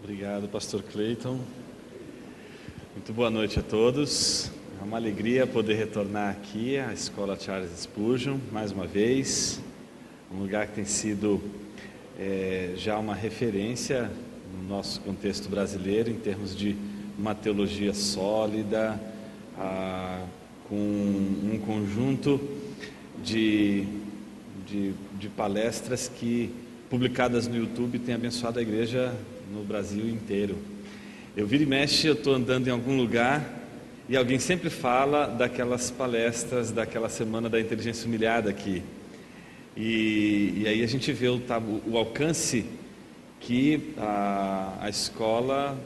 Obrigado, pastor Cleiton. Muito boa noite a todos. É uma alegria poder retornar aqui à Escola Charles Spurgeon, mais uma vez. Um lugar que tem sido já uma referência no nosso contexto brasileiro, em termos de uma teologia sólida, com um conjunto de palestras que, publicadas no YouTube, tem abençoado a igreja no Brasil inteiro. Eu viro e mexe, eu estou andando em algum lugar e alguém sempre fala daquelas palestras daquela semana da inteligência humilhada aqui. E aí a gente vê o alcance que a escola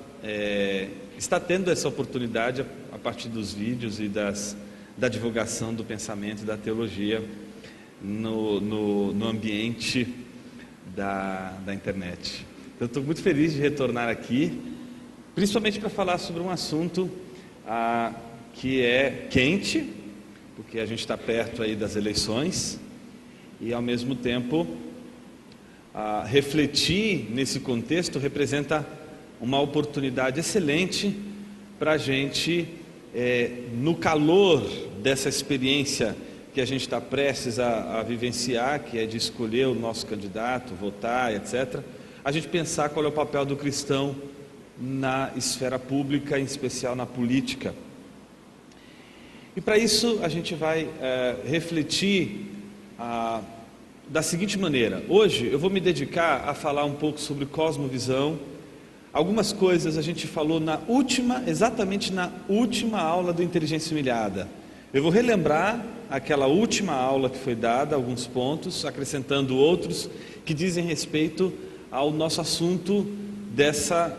está tendo essa oportunidade a partir dos vídeos e da divulgação do pensamento e da teologia no ambiente da internet. Então, eu estou muito feliz de retornar aqui, principalmente para falar sobre um assunto que é quente, porque a gente está perto aí das eleições, e ao mesmo tempo refletir nesse contexto representa uma oportunidade excelente para a gente, no calor dessa experiência que a gente está prestes a vivenciar, que é de escolher o nosso candidato, votar, etc., a gente pensar qual é o papel do cristão na esfera pública, em especial na política. E para isso a gente vai refletir da seguinte maneira. Hoje eu vou me dedicar a falar um pouco sobre cosmovisão. Algumas coisas a gente falou exatamente na última aula do Inteligência Humilhada. Eu vou relembrar aquela última aula que foi dada, alguns pontos, acrescentando outros que dizem respeito ao nosso assunto dessa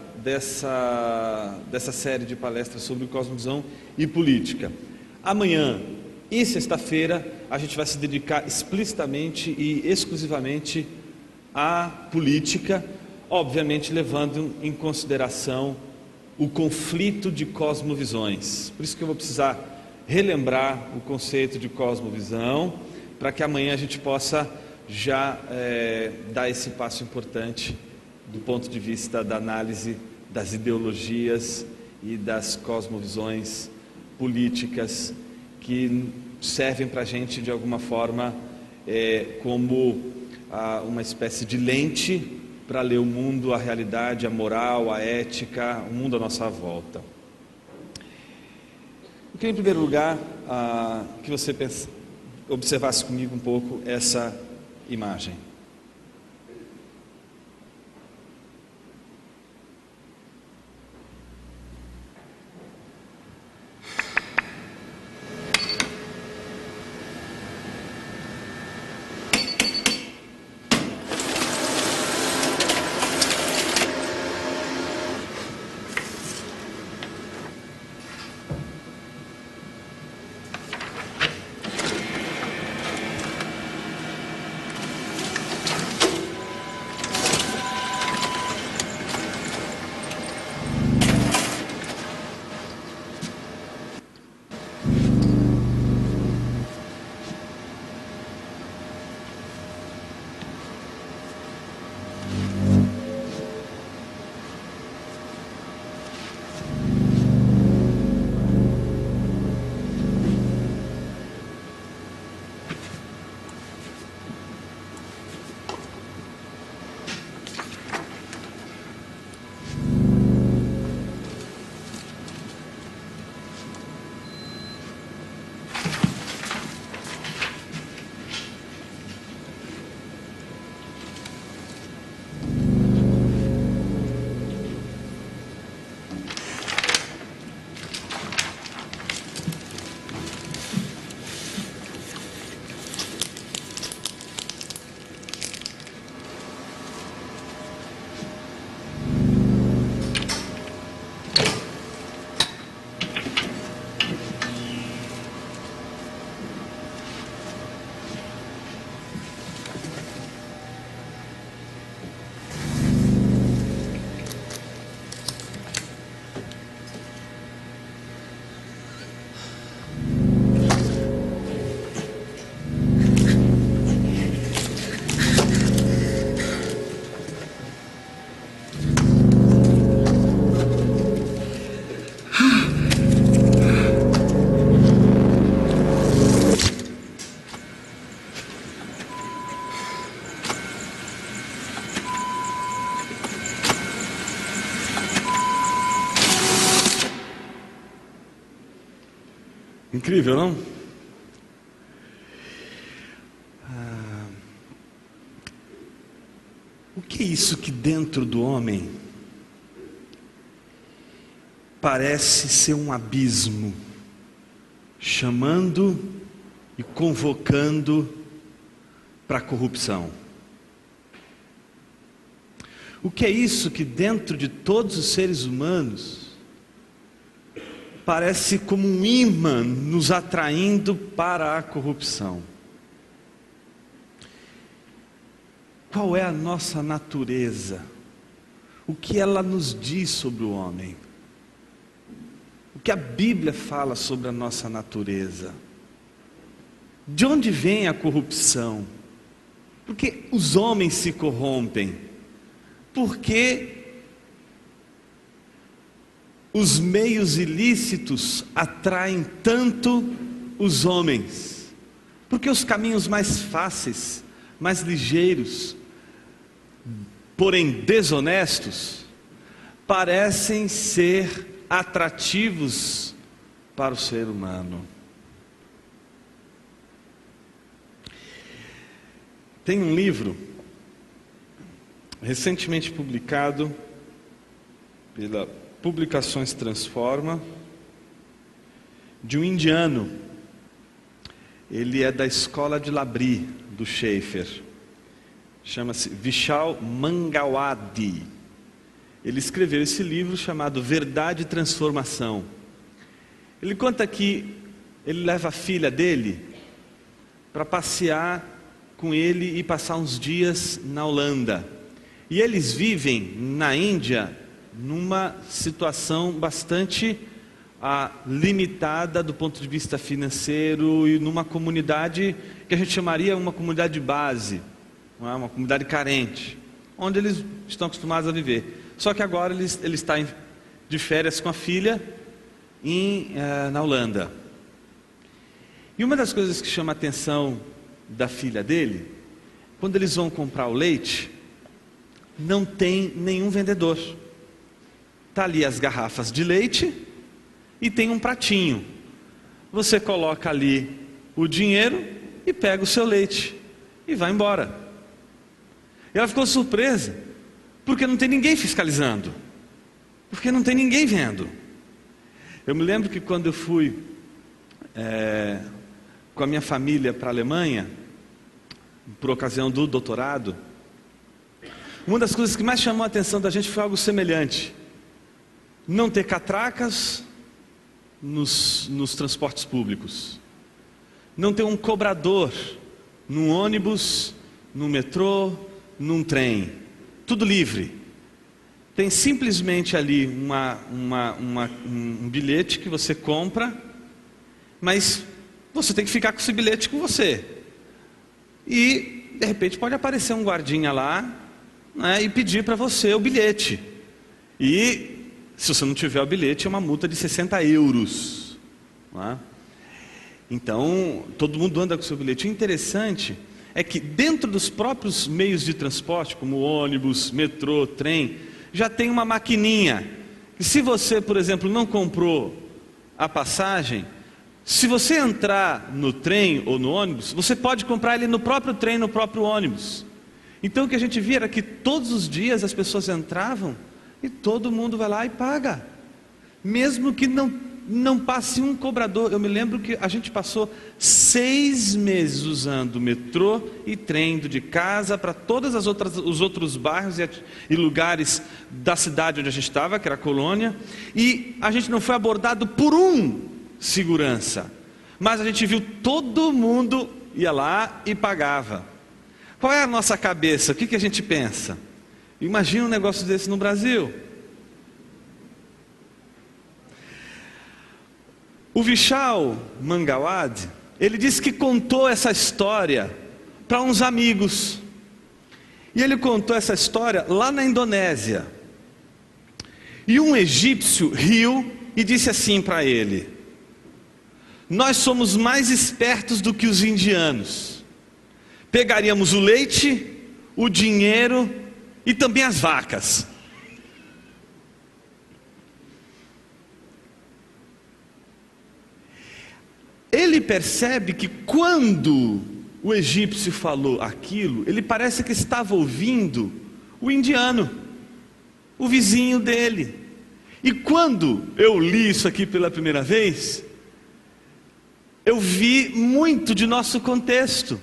série de palestras sobre cosmovisão e política. Amanhã e sexta-feira a gente vai se dedicar explicitamente e exclusivamente à política, obviamente levando em consideração o conflito de cosmovisões. Por isso que eu vou precisar relembrar o conceito de cosmovisão, para que amanhã a gente possa já dar esse passo importante do ponto de vista da análise das ideologias e das cosmovisões políticas que servem para a gente de alguma forma como uma espécie de lente para ler o mundo, a realidade, a moral, a ética, o mundo à nossa volta. Eu queria, em primeiro lugar, que você observasse comigo um pouco essa imagem. Incrível, não? O que é isso que dentro do homem parece ser um abismo, chamando e convocando para a corrupção? O que é isso que dentro de todos os seres humanos parece como um imã nos atraindo para a corrupção? Qual é a nossa natureza? O que ela nos diz sobre o homem? O que a Bíblia fala sobre a nossa natureza? De onde vem a corrupção? Por que os homens se corrompem? Por que os meios ilícitos atraem tanto os homens? Por que os caminhos mais fáceis, mais ligeiros, porém desonestos, parecem ser atrativos para o ser humano? Tem um livro recentemente publicado pela Publicações Transforma, de um indiano. Ele é da escola de Labri, do Schaeffer. Chama-se Vishal Mangalwadi. Ele escreveu esse livro chamado Verdade e Transformação. Ele conta que ele leva a filha dele para passear com ele e passar uns dias na Holanda. E eles vivem na Índia numa situação bastante limitada do ponto de vista financeiro e numa comunidade que a gente chamaria uma comunidade de base, uma comunidade carente, onde eles estão acostumados a viver. Só que agora ele está de férias com a filha na Holanda. E uma das coisas que chama a atenção da filha dele, quando eles vão comprar o leite, não tem nenhum vendedor. Está ali as garrafas de leite e tem um pratinho. Você coloca ali o dinheiro e pega o seu leite e vai embora. E ela ficou surpresa, porque não tem ninguém fiscalizando, porque não tem ninguém vendo. Eu me lembro que quando eu fui com a minha família para a Alemanha, por ocasião do doutorado, uma das coisas que mais chamou a atenção da gente foi algo semelhante: não ter catracas nos transportes públicos, não ter um cobrador num ônibus, num metrô, num trem, tudo livre. Tem simplesmente ali um bilhete que você compra, mas você tem que ficar com esse bilhete com você. E de repente pode aparecer um guardinha lá, né, e pedir para você o bilhete. E se você não tiver o bilhete, é uma multa de 60 euros. Né? Então, todo mundo anda com o seu bilhete. O interessante é que dentro dos próprios meios de transporte, como ônibus, metrô, trem, já tem uma maquininha, que se você, por exemplo, não comprou a passagem, se você entrar no trem ou no ônibus, você pode comprar ele no próprio trem, no próprio ônibus. Então o que a gente via era que todos os dias as pessoas entravam e todo mundo vai lá e paga, mesmo que não passe um cobrador. Eu me lembro que a gente passou 6 meses usando metrô e trem, indo de casa para todas os outros bairros e lugares da cidade onde a gente estava, que era a colônia, e a gente não foi abordado por um segurança, mas a gente viu todo mundo ia lá e pagava. Qual é a nossa cabeça? O que a gente pensa? Imagina um negócio desse no Brasil. O Vishal Mangalwadi, ele disse que contou essa história para uns amigos. E ele contou essa história lá na Indonésia. E um egípcio riu e disse assim para ele: nós somos mais espertos do que os indianos. Pegaríamos o leite, o dinheiro e também as vacas. ele percebe que quando o egípcio falou aquilo, ele parece que estava ouvindo o indiano, o vizinho dele. E quando eu li isso aqui pela primeira vez, eu vi muito de nosso contexto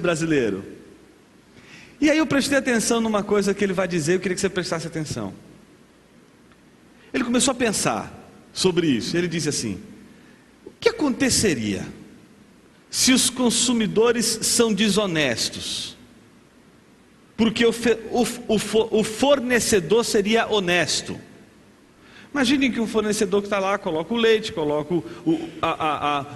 brasileiro. E aí eu prestei atenção numa coisa que ele vai dizer, eu queria que você prestasse atenção. Ele começou a pensar sobre isso, ele disse assim: o que aconteceria se os consumidores são desonestos? Porque o fornecedor seria honesto. Imaginem que um fornecedor que está lá, coloca o leite, coloca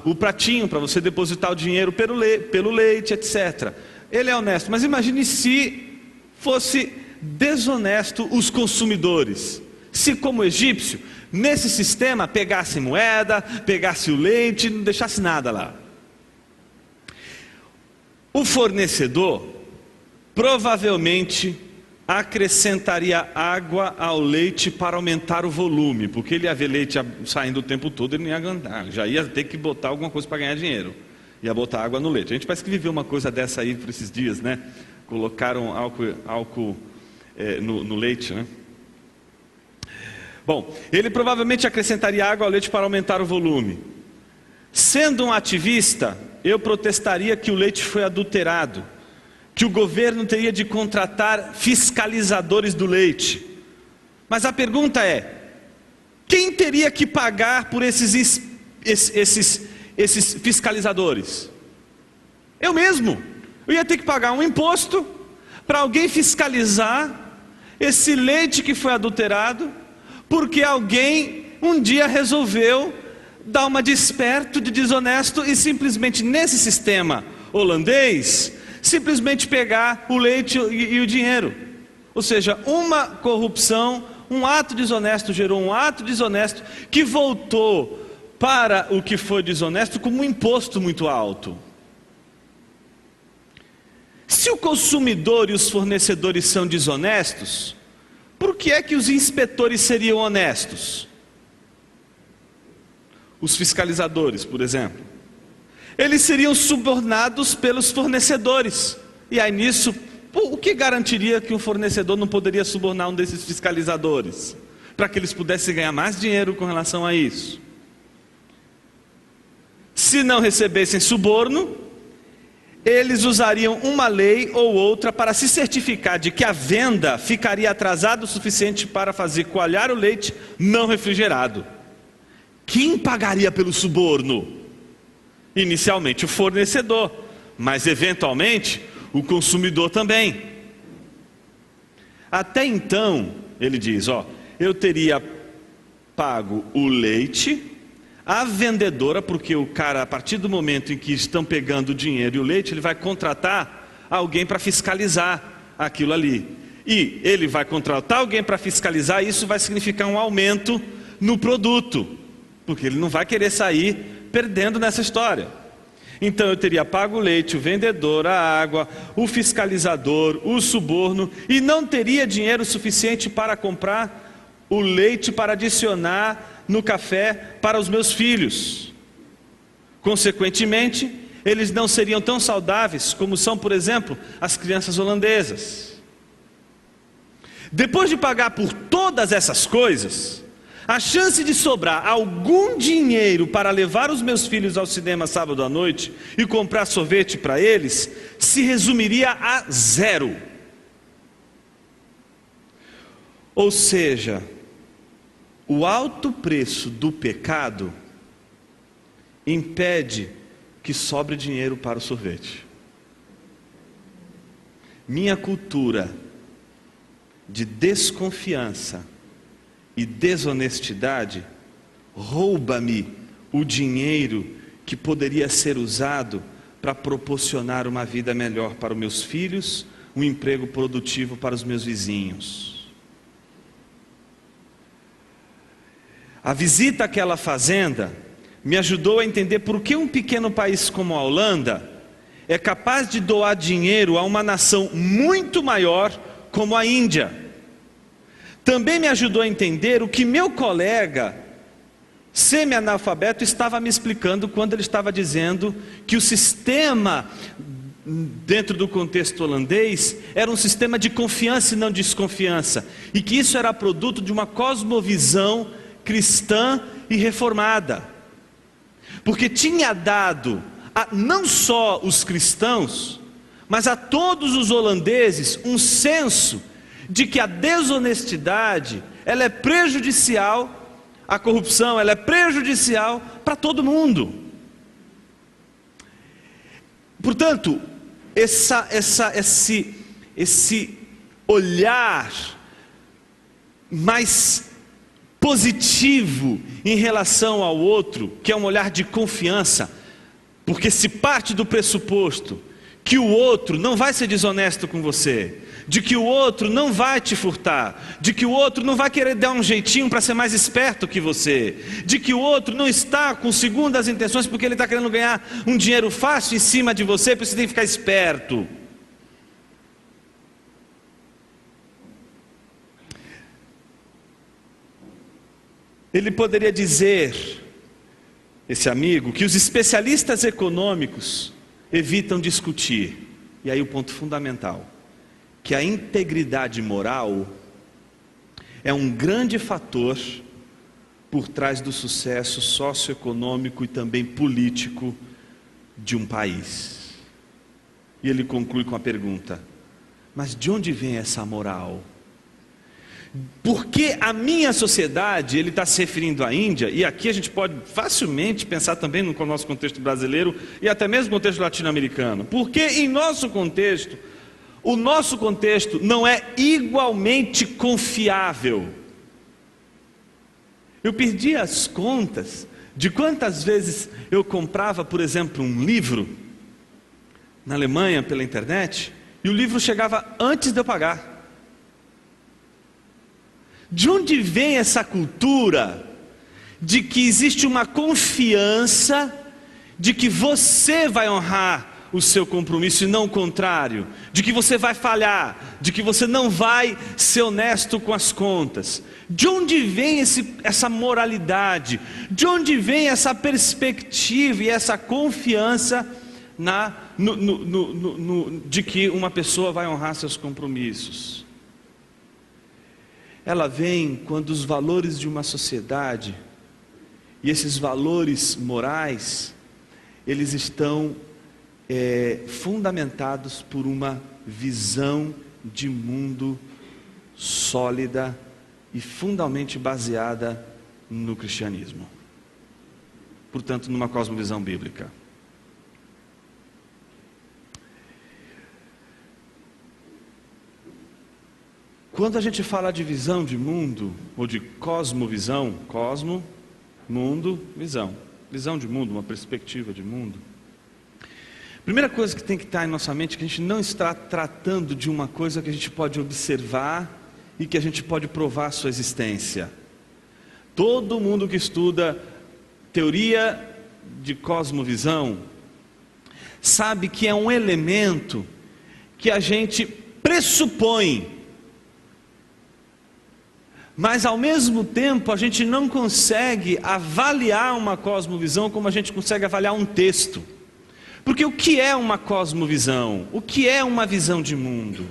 o pratinho para você depositar o dinheiro pelo leite, etc. Ele é honesto, mas imagine se fosse desonesto os consumidores. Se, como egípcio, nesse sistema pegasse moeda, pegasse o leite, não deixasse nada lá. O fornecedor provavelmente acrescentaria água ao leite para aumentar o volume, porque ele ia ver leite saindo o tempo todo, ele não ia aguentar, já ia ter que botar alguma coisa para ganhar dinheiro, ia botar água no leite. A gente parece que viveu uma coisa dessa aí por esses dias, né? Colocaram álcool no leite, né? Bom, ele provavelmente acrescentaria água ao leite para aumentar o volume. Sendo um ativista, eu protestaria que o leite foi adulterado, que o governo teria de contratar fiscalizadores do leite. Mas a pergunta é: quem teria que pagar por esses fiscalizadores? Eu mesmo. Eu ia ter que pagar um imposto para alguém fiscalizar esse leite que foi adulterado, porque alguém um dia resolveu dar uma de esperto, de desonesto, e simplesmente nesse sistema holandês, simplesmente pegar o leite e o dinheiro. Ou seja, uma corrupção, um ato desonesto gerou um ato desonesto que voltou para o que foi desonesto como um imposto muito alto. Se o consumidor e os fornecedores são desonestos, por que é que os inspetores seriam honestos? Os fiscalizadores, por exemplo, eles seriam subornados pelos fornecedores. E aí nisso, o que garantiria que um fornecedor não poderia subornar um desses fiscalizadores, para que eles pudessem ganhar mais dinheiro com relação a isso? Se não recebessem suborno, eles usariam uma lei ou outra para se certificar de que a venda ficaria atrasada o suficiente para fazer coalhar o leite não refrigerado. Quem pagaria pelo suborno? Inicialmente o fornecedor, mas eventualmente o consumidor também. Até então, ele diz, eu teria pago o leite, a vendedora, porque o cara, a partir do momento em que estão pegando o dinheiro e o leite, ele vai contratar alguém para fiscalizar aquilo ali. E ele vai contratar alguém para fiscalizar, e isso vai significar um aumento no produto, porque ele não vai querer sair perdendo nessa história. Então eu teria pago o leite, o vendedor, a água, o fiscalizador, o suborno, e não teria dinheiro suficiente para comprar o leite para adicionar no café para os meus filhos. Consequentemente, eles não seriam tão saudáveis como são, por exemplo, as crianças holandesas. Depois de pagar por todas essas coisas, a chance de sobrar algum dinheiro para levar os meus filhos ao cinema sábado à noite e comprar sorvete para eles se resumiria a zero. Ou seja, o alto preço do pecado impede que sobre dinheiro para o sorvete. Minha cultura de desconfiança e desonestidade rouba-me o dinheiro que poderia ser usado para proporcionar uma vida melhor para os meus filhos, um emprego produtivo para os meus vizinhos. A visita àquela fazenda me ajudou a entender por que um pequeno país como a Holanda é capaz de doar dinheiro a uma nação muito maior como a Índia. Também me ajudou a entender o que meu colega semi-analfabeto, estava me explicando quando ele estava dizendo que o sistema dentro do contexto holandês era um sistema de confiança e não desconfiança, e que isso era produto de uma cosmovisão cristã e reformada, porque tinha dado a não só os cristãos, mas a todos os holandeses um senso de que a desonestidade ela é prejudicial, a corrupção ela é prejudicial para todo mundo. Portanto, esse olhar mais positivo em relação ao outro, que é um olhar de confiança, porque se parte do pressuposto que o outro não vai ser desonesto com você, de que o outro não vai te furtar, de que o outro não vai querer dar um jeitinho para ser mais esperto que você, de que o outro não está com segundas intenções porque ele está querendo ganhar um dinheiro fácil em cima de você, porque você tem que ficar esperto. Ele poderia dizer, esse amigo, que os especialistas econômicos evitam discutir, e aí o ponto fundamental, que a integridade moral é um grande fator por trás do sucesso socioeconômico e também político de um país. E ele conclui com a pergunta: mas de onde vem essa moral? Porque a minha sociedade, ele está se referindo à Índia, e aqui a gente pode facilmente pensar também no nosso contexto brasileiro e até mesmo no contexto latino-americano, porque em nosso contexto, o nosso contexto não é igualmente confiável. Eu perdi as contas de quantas vezes eu comprava, por exemplo, um livro na Alemanha pela internet, e o livro chegava antes de eu pagar. De onde vem essa cultura de que existe uma confiança de que você vai honrar o seu compromisso e não o contrário, de que você vai falhar, de que você não vai ser honesto com as contas? De onde vem essa moralidade? De onde vem essa perspectiva e essa confiança de que uma pessoa vai honrar seus compromissos? Ela vem quando os valores de uma sociedade, e esses valores morais, eles estão fundamentados por uma visão de mundo sólida e fundamentalmente baseada no cristianismo, portanto numa cosmovisão bíblica. Quando a gente fala de visão de mundo, ou de cosmovisão, cosmo, mundo, visão. Visão de mundo, uma perspectiva de mundo. Primeira coisa que tem que estar em nossa mente é que a gente não está tratando de uma coisa que a gente pode observar e que a gente pode provar a sua existência. Todo mundo que estuda teoria de cosmovisão sabe que é um elemento que a gente pressupõe, mas ao mesmo tempo a gente não consegue avaliar uma cosmovisão como a gente consegue avaliar um texto. Porque o que é uma cosmovisão? O que é uma visão de mundo?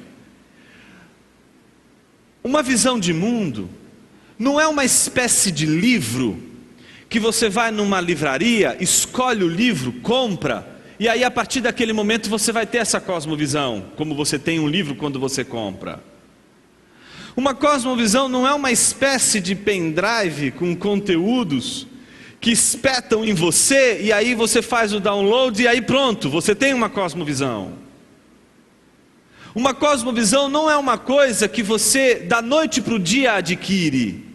Uma visão de mundo não é uma espécie de livro que você vai numa livraria, escolhe o livro, compra, e aí a partir daquele momento você vai ter essa cosmovisão, como você tem um livro quando você compra. Uma cosmovisão não é uma espécie de pendrive com conteúdos que espetam em você, e aí você faz o download e aí pronto, você tem uma cosmovisão. Uma cosmovisão não é uma coisa que você da noite para o dia adquire.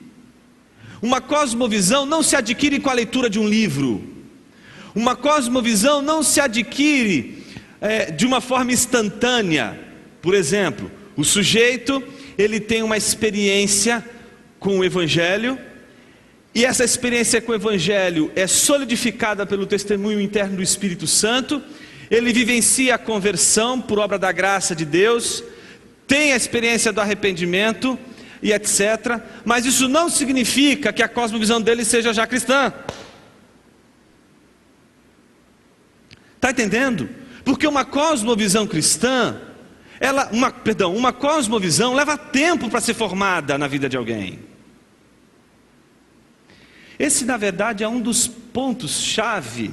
Uma cosmovisão não se adquire com a leitura de um livro. Uma cosmovisão não se adquire de uma forma instantânea. Por exemplo, o sujeito, ele tem uma experiência com o Evangelho, e essa experiência com o Evangelho é solidificada pelo testemunho interno do Espírito Santo. Ele vivencia a conversão por obra da graça de Deus, tem a experiência do arrependimento, e etc. Mas isso não significa que a cosmovisão dele seja já cristã. Está entendendo? Porque uma cosmovisão cristã, uma cosmovisão leva tempo para ser formada na vida de alguém. Esse, na verdade, é um dos pontos-chave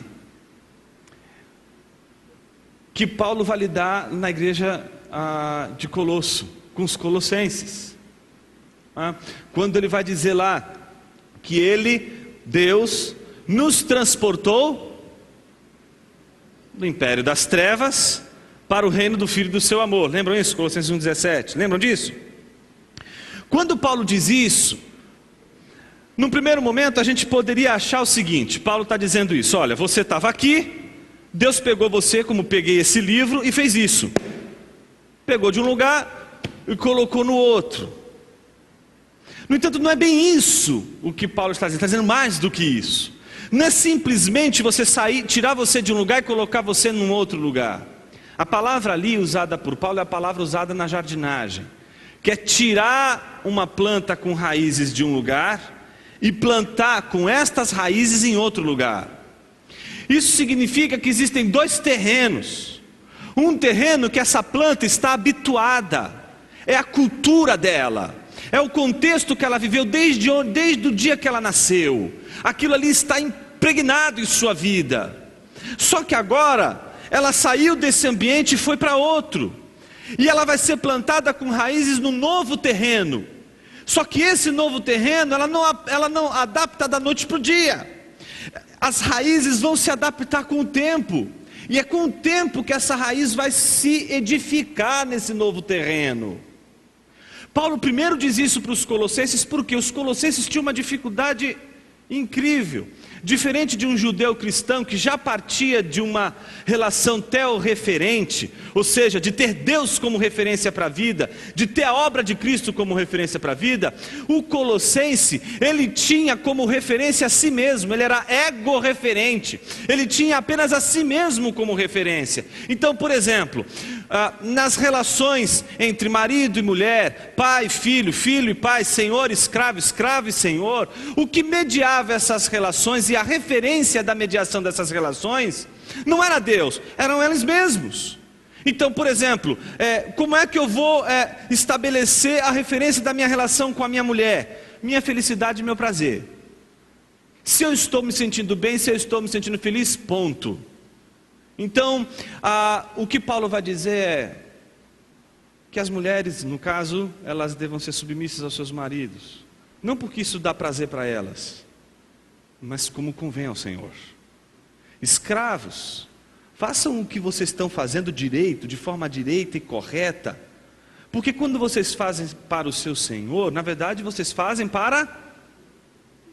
que Paulo vai lidar na igreja de Colosso, com os colossenses. Quando ele vai dizer lá que Deus, nos transportou do império das trevas para o reino do Filho do seu amor. Lembram isso? Colossenses 1,17. Lembram disso? Quando Paulo diz isso, num primeiro momento a gente poderia achar o seguinte: Paulo está dizendo isso, olha, você estava aqui, Deus pegou você, como peguei esse livro, e fez isso. Pegou de um lugar e colocou no outro. No entanto, não é bem isso o que Paulo está dizendo mais do que isso. Não é simplesmente você tirar você de um lugar e colocar você num outro lugar. A palavra ali usada por Paulo é a palavra usada na jardinagem, que é tirar uma planta com raízes de um lugar e plantar com estas raízes em outro lugar. Isso significa que existem dois terrenos. Um terreno que essa planta está habituada, é a cultura dela, é o contexto que ela viveu desde o dia que ela nasceu. Aquilo ali está impregnado em sua vida. Só que agora ela saiu desse ambiente e foi para outro, e ela vai ser plantada com raízes no novo terreno. Só que esse novo terreno, ela não adapta da noite para o dia. As raízes vão se adaptar com o tempo, e é com o tempo que essa raiz vai se edificar nesse novo terreno. Paulo primeiro diz isso para os colossenses, porque os colossenses tinham uma dificuldade incrível. Diferente de um judeu cristão que já partia de uma relação teorreferente, ou seja, de ter Deus como referência para a vida, de ter a obra de Cristo como referência para a vida, o colossense, ele tinha como referência a si mesmo, ele era ego-referente, ele tinha apenas a si mesmo como referência. Então, por exemplo, nas relações entre marido e mulher, pai e filho, filho e pai, senhor e escravo, escravo e senhor, o que mediava essas relações e a referência da mediação dessas relações não era Deus, eram eles mesmos. Então, por exemplo, como é que eu vou estabelecer a referência da minha relação com a minha mulher? Minha felicidade e meu prazer. Se eu estou me sentindo bem, se eu estou me sentindo feliz, ponto. Então, o que Paulo vai dizer é que as mulheres, no caso, elas devam ser submissas aos seus maridos. Não porque isso dá prazer para elas, mas como convém ao Senhor. Escravos, façam o que vocês estão fazendo direito, de forma direita e correta, porque quando vocês fazem para o seu Senhor, na verdade vocês fazem para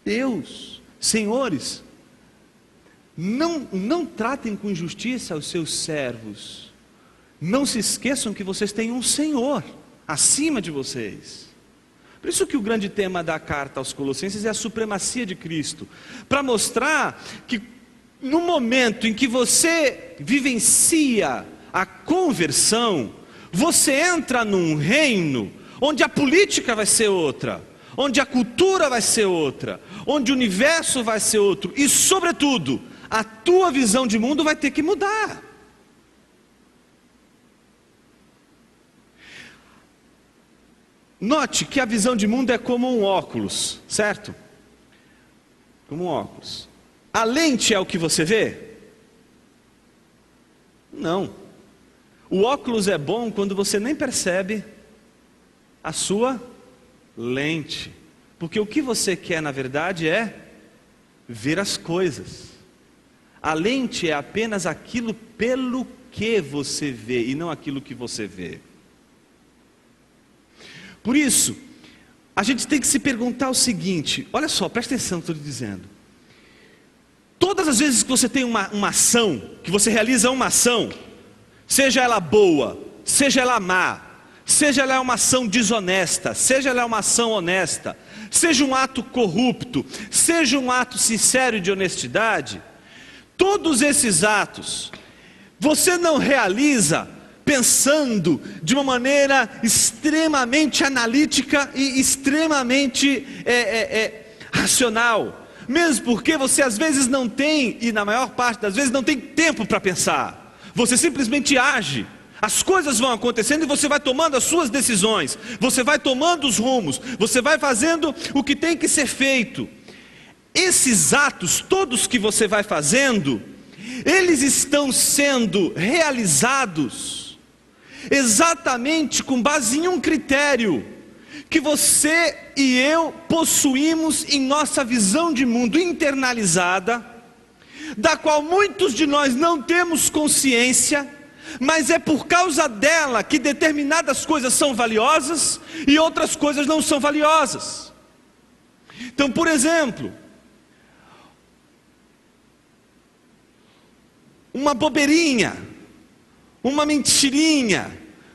Deus. Senhores, não tratem com injustiça os seus servos. Não se esqueçam que vocês têm um Senhor acima de vocês. Por isso que o grande tema da carta aos Colossenses é a supremacia de Cristo, para mostrar que no momento em que você vivencia a conversão, você entra num reino onde a política vai ser outra, onde a cultura vai ser outra, onde o universo vai ser outro, e sobretudo, a tua visão de mundo vai ter que mudar. Note que a visão de mundo é como um óculos, certo? Como um óculos. A lente é o que você vê? Não. O óculos é bom quando você nem percebe a sua lente. Porque o que você quer, na verdade, é ver as coisas. A lente é apenas aquilo pelo que você vê e não aquilo que você vê. Por isso, a gente tem que se perguntar o seguinte, olha só, presta atenção no que eu estou dizendo. Todas as vezes que você tem uma ação, que você realiza uma ação, seja ela boa, seja ela má, seja ela uma ação desonesta, seja ela uma ação honesta, seja um ato corrupto, seja um ato sincero de honestidade, todos esses atos, você não realiza pensando de uma maneira extremamente analítica e extremamente racional. Mesmo porque você às vezes não tem, e na maior parte das vezes não tem tempo para pensar. Você simplesmente age. As coisas vão acontecendo e você vai tomando as suas decisões. Você vai tomando os rumos. Você vai fazendo o que tem que ser feito. Esses atos todos que você vai fazendo, eles estão sendo realizados exatamente com base em um critério que você e eu possuímos em nossa visão de mundo internalizada, da qual muitos de nós não temos consciência, mas é por causa dela que determinadas coisas são valiosas e outras coisas não são valiosas. Então, por exemplo, uma bobeirinha, uma mentirinha,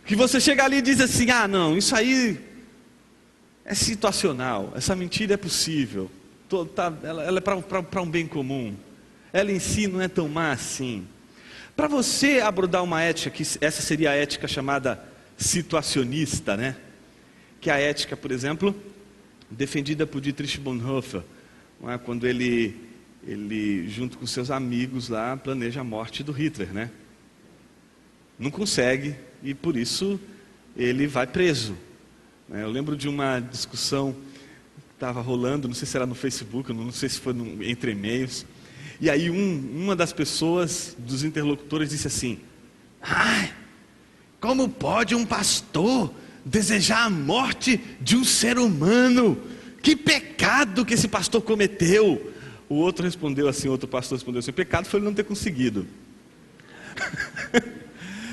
que você chega ali e diz assim: ah não, isso aí é situacional, essa mentira é possível, ela é para um bem comum, ela em si não é tão má assim. Para você abordar uma ética, que essa seria a ética chamada situacionista, né? Que é a ética, por exemplo, defendida por Dietrich Bonhoeffer, não é? Quando ele junto com seus amigos lá planeja a morte do Hitler, né? Não consegue e por isso ele vai preso. Eu lembro de uma discussão que estava rolando, não sei se era no Facebook, não sei se foi entre e-mails, e aí uma das pessoas, dos interlocutores, disse assim: ai, como pode um pastor desejar a morte de um ser humano? Que pecado que esse pastor cometeu. O outro respondeu assim, outro pastor respondeu assim: o pecado foi ele não ter conseguido.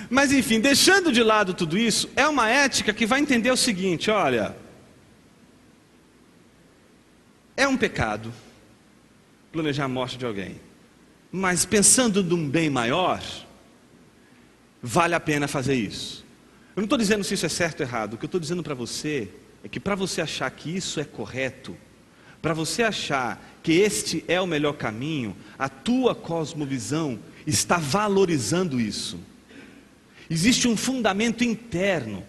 Mas enfim, deixando de lado tudo isso, é uma ética que vai entender o seguinte: olha, é um pecado planejar a morte de alguém, mas pensando num bem maior, vale a pena fazer isso. Eu não estou dizendo se isso é certo ou errado. O que eu estou dizendo para você é que para você achar que isso é correto, para você achar que este é o melhor caminho, a tua cosmovisão está valorizando isso. Existe um fundamento interno,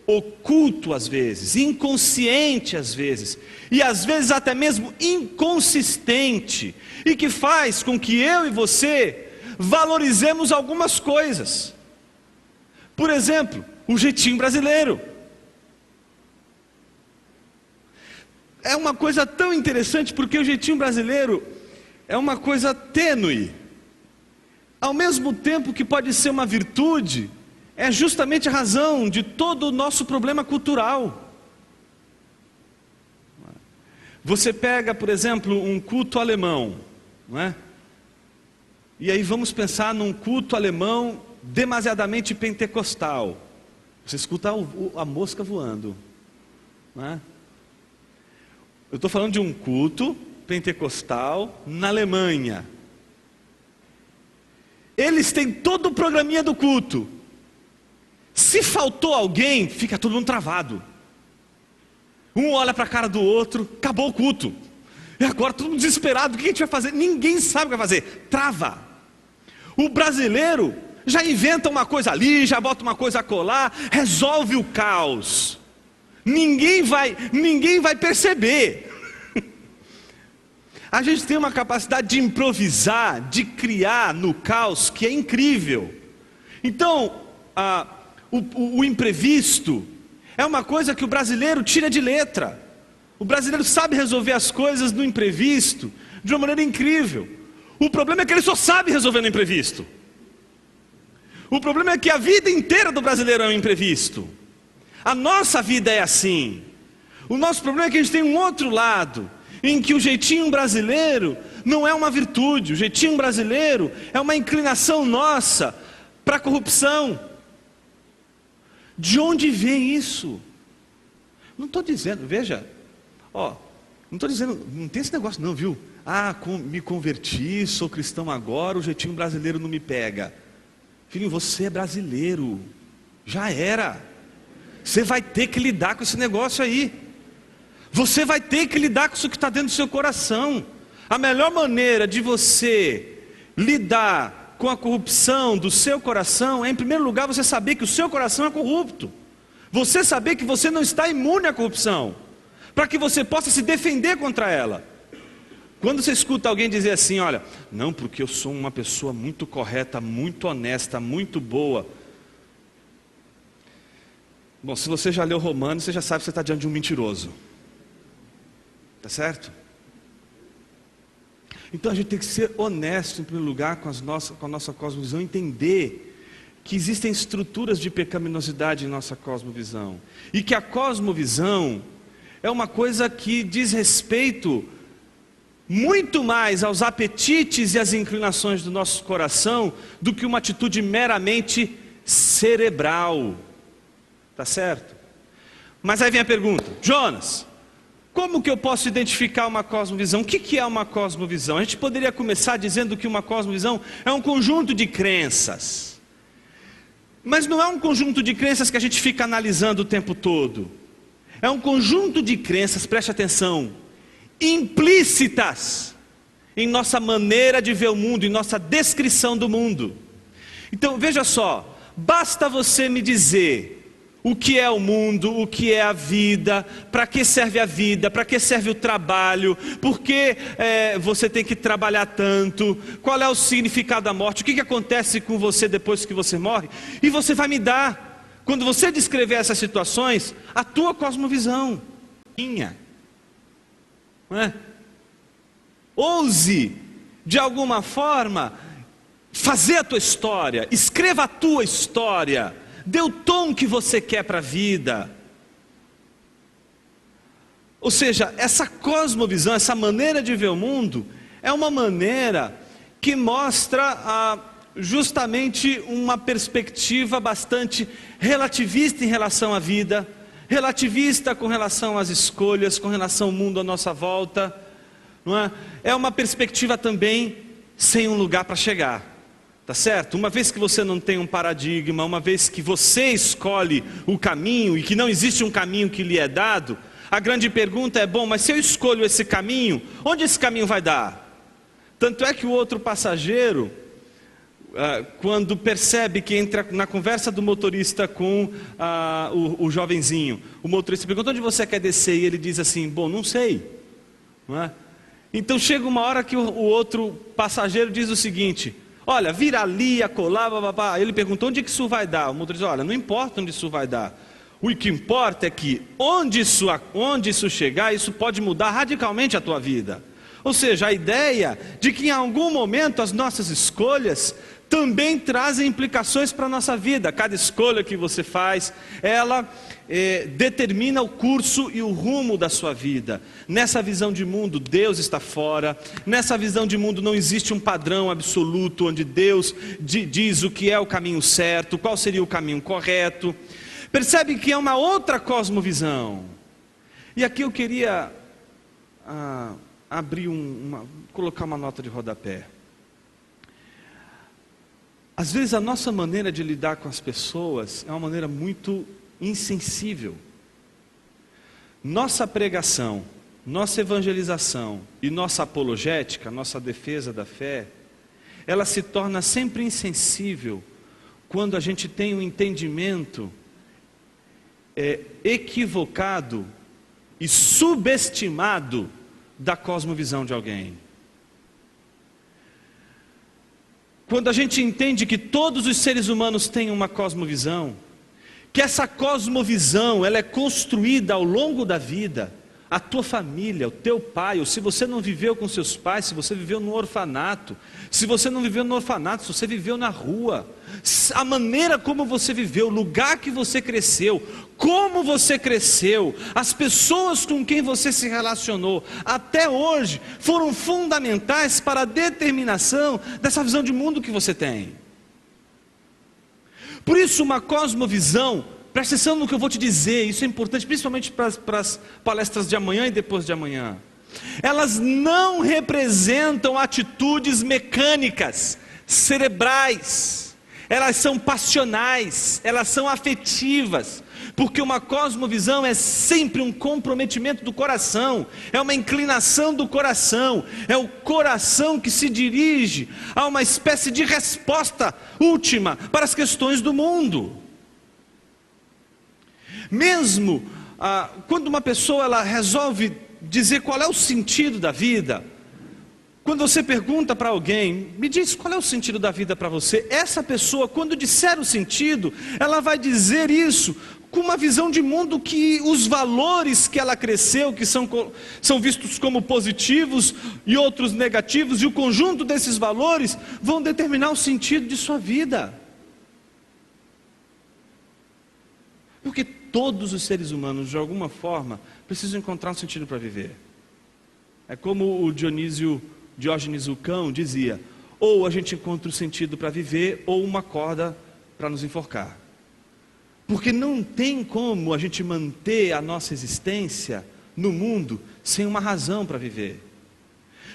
oculto às vezes, inconsciente às vezes, e às vezes até mesmo inconsistente, e que faz com que eu e você valorizemos algumas coisas. Por exemplo, o jeitinho brasileiro. É uma coisa tão interessante, porque o jeitinho brasileiro é uma coisa tênue. Ao mesmo tempo que pode ser uma virtude, é justamente a razão de todo o nosso problema cultural. Você pega, por exemplo, um culto alemão, não é? E aí vamos pensar num culto alemão demasiadamente pentecostal. Você escuta a mosca voando, não é? Eu estou falando de um culto pentecostal na Alemanha. Eles têm todo o programinha do culto. Se faltou alguém, fica todo mundo travado. Um olha para a cara do outro, acabou o culto. E agora todo mundo desesperado, o que a gente vai fazer? Ninguém sabe o que vai fazer, trava. O brasileiro já inventa uma coisa ali, já bota uma coisa acolá, resolve o caos. Ninguém vai perceber. A gente tem uma capacidade de improvisar, de criar no caos que é incrível. Então, o imprevisto é uma coisa que o brasileiro tira de letra. O brasileiro sabe resolver as coisas no imprevisto de uma maneira incrível. O problema é que ele só sabe resolver no imprevisto. O problema é que a vida inteira do brasileiro é um imprevisto. A nossa vida é assim. O nosso problema é que a gente tem um outro lado, em que o jeitinho brasileiro não é uma virtude. O jeitinho brasileiro é uma inclinação nossa para a corrupção. De onde vem isso? Não estou dizendo, veja, não estou dizendo, não tem esse negócio não, viu? Me converti, sou cristão agora, o jeitinho brasileiro não me pega. Filho, você é brasileiro, já era. Você vai ter que lidar com esse negócio aí. Você vai ter que lidar com isso que está dentro do seu coração. A melhor maneira de você lidar com a corrupção do seu coração é, em primeiro lugar, você saber que o seu coração é corrupto. Você saber que você não está imune à corrupção, para que você possa se defender contra ela. Quando você escuta alguém dizer assim, olha, não, porque eu sou uma pessoa muito correta, muito honesta, muito boa. Bom, se você já leu Romanos, você já sabe que você está diante de um mentiroso. Tá certo? Então a gente tem que ser honesto, em primeiro lugar, com a nossa cosmovisão, entender que existem estruturas de pecaminosidade em nossa cosmovisão, e que a cosmovisão é uma coisa que diz respeito muito mais aos apetites e às inclinações do nosso coração do que uma atitude meramente cerebral. Tá certo? Mas aí vem a pergunta, Jonas, como que eu posso identificar uma cosmovisão? O que é uma cosmovisão? A gente poderia começar dizendo que uma cosmovisão é um conjunto de crenças, mas não é um conjunto de crenças que a gente fica analisando o tempo todo. É um conjunto de crenças, preste atenção, implícitas em nossa maneira de ver o mundo, em nossa descrição do mundo. Então veja só, basta você me dizer o que é o mundo, o que é a vida, para que serve a vida, para que serve o trabalho, por que você tem que trabalhar tanto, qual é o significado da morte, o que acontece com você depois que você morre, e você vai me dar, quando você descrever essas situações, a tua cosmovisão, minha, não é? Ouse, de alguma forma, fazer a tua história, escreva a tua história, dê o tom que você quer para a vida. Ou seja, essa cosmovisão, essa maneira de ver o mundo, é uma maneira que mostra justamente uma perspectiva bastante relativista em relação à vida, relativista com relação às escolhas, com relação ao mundo à nossa volta, não é? É uma perspectiva também sem um lugar para chegar. Tá certo? Uma vez que você não tem um paradigma, uma vez que você escolhe o caminho e que não existe um caminho que lhe é dado, a grande pergunta é, bom, mas se eu escolho esse caminho, onde esse caminho vai dar? Tanto é que o outro passageiro, quando percebe que entra na conversa do motorista com o jovenzinho, o motorista pergunta, onde você quer descer? E ele diz assim, bom, não sei, não é? Então chega uma hora que o outro passageiro diz o seguinte, olha, vira ali, acolá, bababá. Ele perguntou, onde que isso vai dar? O motorista diz, olha, não importa onde isso vai dar. O que importa é que onde isso chegar, isso pode mudar radicalmente a tua vida. Ou seja, a ideia de que em algum momento as nossas escolhas também trazem implicações para a nossa vida. Cada escolha que você faz, ela determina o curso e o rumo da sua vida. Nessa visão de mundo, Deus está fora. Nessa visão de mundo não existe um padrão absoluto, onde Deus diz o que é o caminho certo, qual seria o caminho correto. Percebe que é uma outra cosmovisão. E aqui eu queria colocar uma nota de rodapé. Às vezes a nossa maneira de lidar com as pessoas é uma maneira muito insensível. Nossa pregação, nossa evangelização e nossa apologética, nossa defesa da fé, ela se torna sempre insensível quando a gente tem um entendimento equivocado e subestimado da cosmovisão de alguém. Quando a gente entende que todos os seres humanos têm uma cosmovisão, que essa cosmovisão ela é construída ao longo da vida, a tua família, o teu pai, ou se você não viveu com seus pais, se você viveu no orfanato, se você não viveu no orfanato, se você viveu na rua, a maneira como você viveu, o lugar que você cresceu, como você cresceu, as pessoas com quem você se relacionou, até hoje, foram fundamentais para a determinação dessa visão de mundo que você tem. Por isso uma cosmovisão, presta atenção no que eu vou te dizer, isso é importante principalmente para as palestras de amanhã e depois de amanhã. Elas não representam atitudes mecânicas, cerebrais, elas são passionais, elas são afetivas. Porque uma cosmovisão é sempre um comprometimento do coração, é uma inclinação do coração, é o coração que se dirige a uma espécie de resposta última para as questões do mundo. Mesmo quando uma pessoa ela resolve dizer qual é o sentido da vida, quando você pergunta para alguém, me diz qual é o sentido da vida para você, essa pessoa, quando disser o sentido, ela vai dizer isso com uma visão de mundo que os valores que ela cresceu, que são vistos como positivos e outros negativos, e o conjunto desses valores vão determinar o sentido de sua vida. Porque todos os seres humanos, de alguma forma, precisam encontrar um sentido para viver. É como o Diógenes o Cão dizia: ou a gente encontra o sentido para viver, ou uma corda para nos enforcar. Porque não tem como a gente manter a nossa existência no mundo sem uma razão para viver.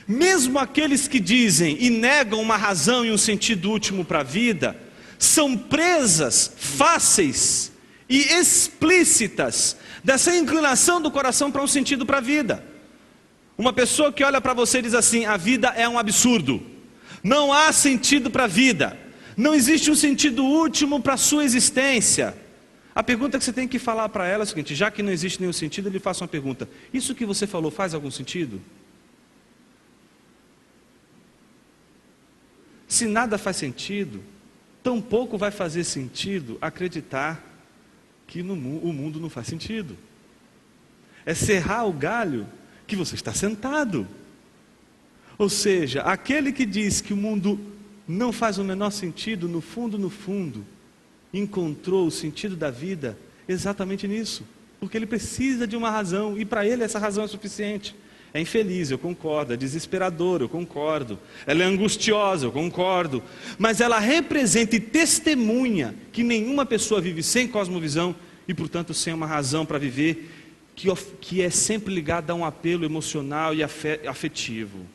Mesmo aqueles que dizem e negam uma razão e um sentido último para a vida, são presas fáceis e explícitas dessa inclinação do coração para um sentido para a vida. Uma pessoa que olha para você e diz assim: a vida é um absurdo, não há sentido para a vida, não existe um sentido último para a sua existência. A pergunta que você tem que falar para ela é a seguinte: já que não existe nenhum sentido, ele faça uma pergunta: isso que você falou faz algum sentido? Se nada faz sentido, tampouco vai fazer sentido acreditar que o mundo não faz sentido. É serrar o galho que você está sentado. Ou seja, aquele que diz que o mundo não faz o menor sentido, no fundo, encontrou o sentido da vida exatamente nisso. Porque ele precisa de uma razão, e para ele essa razão é suficiente. É infeliz, eu concordo. É desesperador, eu concordo. Ela é angustiosa, eu concordo. Mas ela representa e testemunha que nenhuma pessoa vive sem cosmovisão e, portanto, sem uma razão para viver, que é sempre ligada a um apelo emocional e afetivo.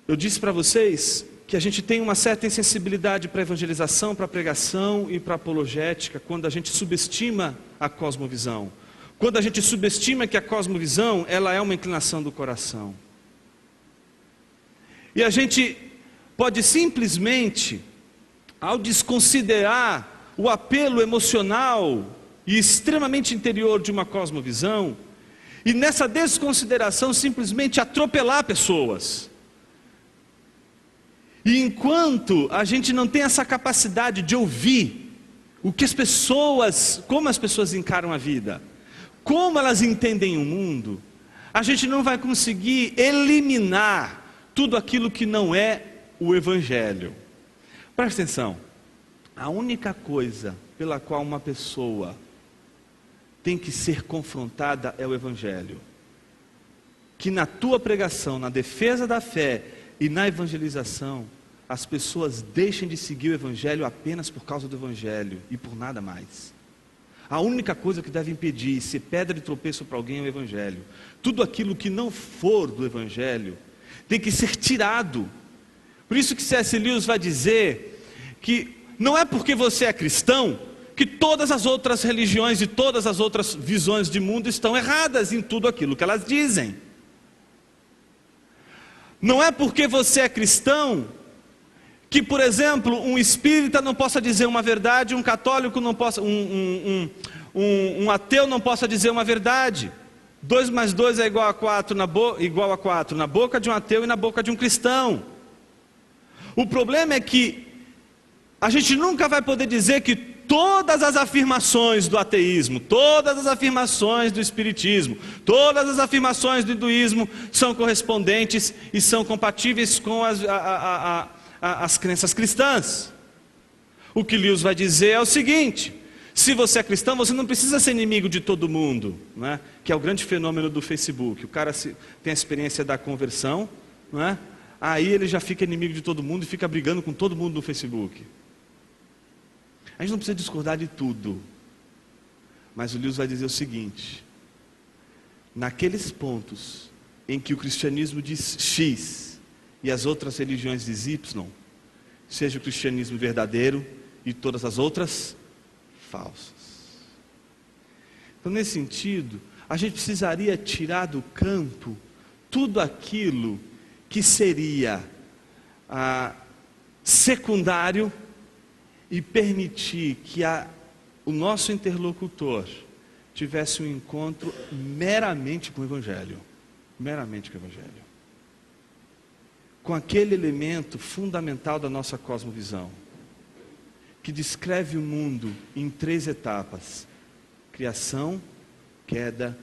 Eu disse para vocês que a gente tem uma certa insensibilidade para a evangelização, para a pregação e para a apologética quando a gente subestima a cosmovisão. Quando a gente subestima que a cosmovisão ela é uma inclinação do coração. E a gente pode simplesmente, ao desconsiderar o apelo emocional e extremamente interior de uma cosmovisão, e nessa desconsideração simplesmente atropelar pessoas. E enquanto a gente não tem essa capacidade de ouvir o que as pessoas, como as pessoas encaram a vida, como elas entendem o mundo, a gente não vai conseguir eliminar tudo aquilo que não é o Evangelho. Presta atenção, a única coisa pela qual uma pessoa tem que ser confrontada é o Evangelho. Que na tua pregação, na defesa da fé e na evangelização, as pessoas deixem de seguir o Evangelho apenas por causa do Evangelho e por nada mais. A única coisa que deve impedir ser pedra de tropeço para alguém é o Evangelho. Tudo aquilo que não for do Evangelho tem que ser tirado. Por isso que C.S. Lewis vai dizer que não é porque você é cristão que todas as outras religiões e todas as outras visões de mundo estão erradas em tudo aquilo que elas dizem. Não é porque você é cristão que, por exemplo, um espírita não possa dizer uma verdade, um católico não possa, um ateu não possa dizer uma verdade. 2 mais 2 é igual a 4 na boca de um ateu e na boca de um cristão. O problema é que a gente nunca vai poder dizer que todas as afirmações do ateísmo, todas as afirmações do espiritismo, todas as afirmações do hinduísmo são correspondentes e são compatíveis com as crenças cristãs. O que Lewis vai dizer é o seguinte: se você é cristão, você não precisa ser inimigo de todo mundo, né? Que é o grande fenômeno do Facebook. O cara tem a experiência da conversão, né? Aí ele já fica inimigo de todo mundo e fica brigando com todo mundo no Facebook. A gente não precisa discordar de tudo, mas o Lewis vai dizer o seguinte: naqueles pontos em que o cristianismo diz X e as outras religiões diz Y, seja o cristianismo verdadeiro e todas as outras falsos. Então, nesse sentido, a gente precisaria tirar do campo tudo aquilo que seria secundário e permitir que o nosso interlocutor tivesse um encontro meramente com o Evangelho. Meramente com o Evangelho. Com aquele elemento fundamental da nossa cosmovisão, que descreve o mundo em 3 etapas: criação, queda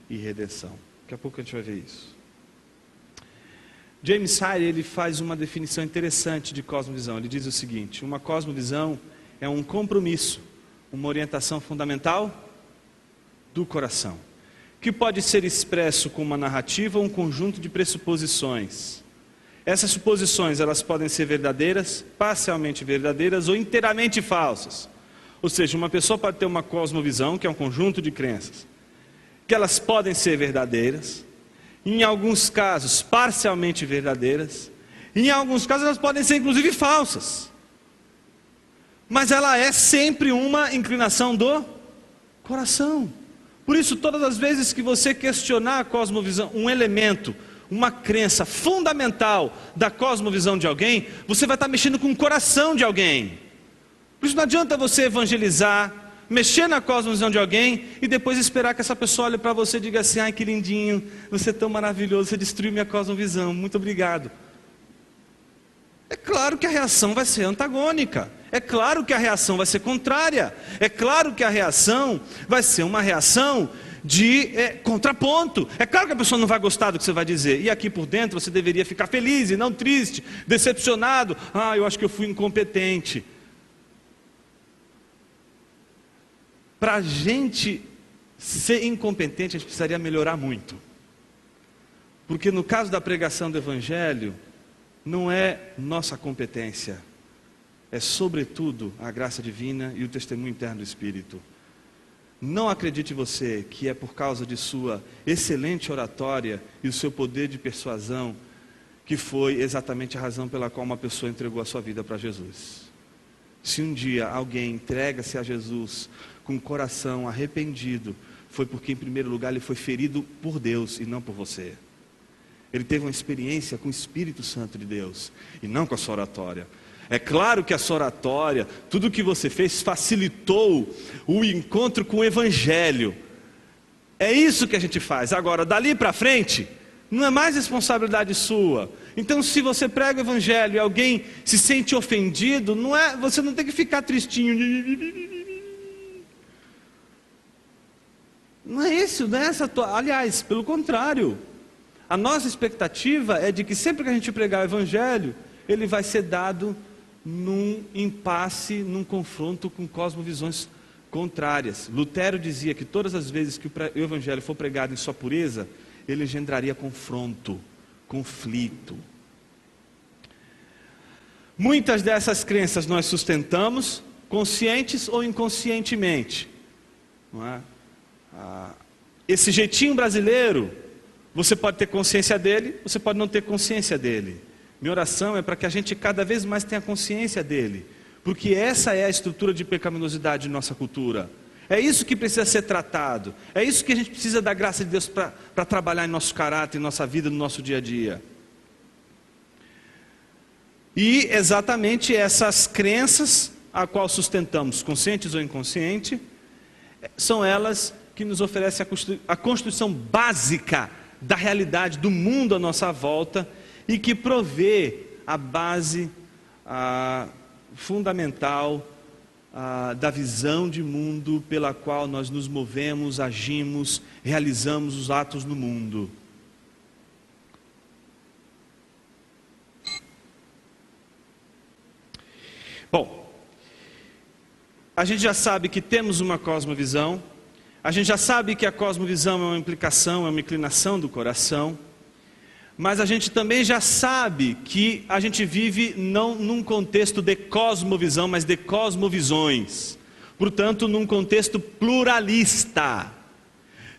e redenção. Daqui a pouco a gente vai ver isso. James Sire, ele faz uma definição interessante de cosmovisão. Ele diz o seguinte: uma cosmovisão é um compromisso, uma orientação fundamental do coração, que pode ser expresso com uma narrativa ou um conjunto de pressuposições. Essas suposições, elas podem ser verdadeiras, parcialmente verdadeiras ou inteiramente falsas. Ou seja, uma pessoa pode ter uma cosmovisão, que é um conjunto de crenças, que elas podem ser verdadeiras, em alguns casos parcialmente verdadeiras, e em alguns casos elas podem ser inclusive falsas. Mas ela é sempre uma inclinação do coração. Por isso, todas as vezes que você questionar a cosmovisão, um elemento, uma crença fundamental da cosmovisão de alguém, você vai estar mexendo com o coração de alguém. Por isso não adianta você evangelizar, mexer na cosmovisão de alguém e depois esperar que essa pessoa olhe para você e diga assim: ai, que lindinho, você é tão maravilhoso, você destruiu minha cosmovisão, muito obrigado. É claro que a reação vai ser antagônica, é claro que a reação vai ser contrária, é claro que a reação vai ser uma reação de contraponto. É claro que a pessoa não vai gostar do que você vai dizer, e aqui por dentro você deveria ficar feliz e não triste, decepcionado. Ah, eu acho que eu fui incompetente. Para a gente ser incompetente, a gente precisaria melhorar muito, porque no caso da pregação do Evangelho, não é nossa competência, é sobretudo a graça divina e o testemunho interno do Espírito. Não acredite você que é por causa de sua excelente oratória e o seu poder de persuasão que foi exatamente a razão pela qual uma pessoa entregou a sua vida para Jesus. Se um dia alguém entrega-se a Jesus com o coração arrependido, foi porque em primeiro lugar ele foi ferido por Deus e não por você. Ele teve uma experiência com o Espírito Santo de Deus e não com a sua oratória. É claro que a sua oratória, tudo o que você fez, facilitou o encontro com o Evangelho. É isso que a gente faz. Agora, dali para frente, não é mais responsabilidade sua. Então, se você prega o Evangelho e alguém se sente ofendido, você não tem que ficar tristinho. Não é isso, não é essa tua... Aliás, pelo contrário, a nossa expectativa é de que sempre que a gente pregar o Evangelho, ele vai ser dado num impasse, num confronto com cosmovisões contrárias. Lutero dizia que todas as vezes que o Evangelho for pregado em sua pureza, ele engendraria confronto, conflito. Muitas dessas crenças nós sustentamos, conscientes ou inconscientemente. Não é? Esse jeitinho brasileiro, você pode ter consciência dele, você pode não ter consciência dele. Minha oração é para que a gente cada vez mais tenha consciência dele, porque essa é a estrutura de pecaminosidade de nossa cultura. É isso que precisa ser tratado, é isso que a gente precisa da graça de Deus para trabalhar em nosso caráter, em nossa vida, no nosso dia a dia. E exatamente essas crenças a qual sustentamos, conscientes ou inconsciente, são elas que nos oferecem a constituição básica da realidade do mundo à nossa volta e que provê a base fundamental da visão de mundo pela qual nós nos movemos, agimos, realizamos os atos no mundo. Bom, a gente já sabe que temos uma cosmovisão, a gente já sabe que a cosmovisão é uma implicação, é uma inclinação do coração, mas a gente também já sabe que a gente vive não num contexto de cosmovisão, mas de cosmovisões. Portanto, num contexto pluralista.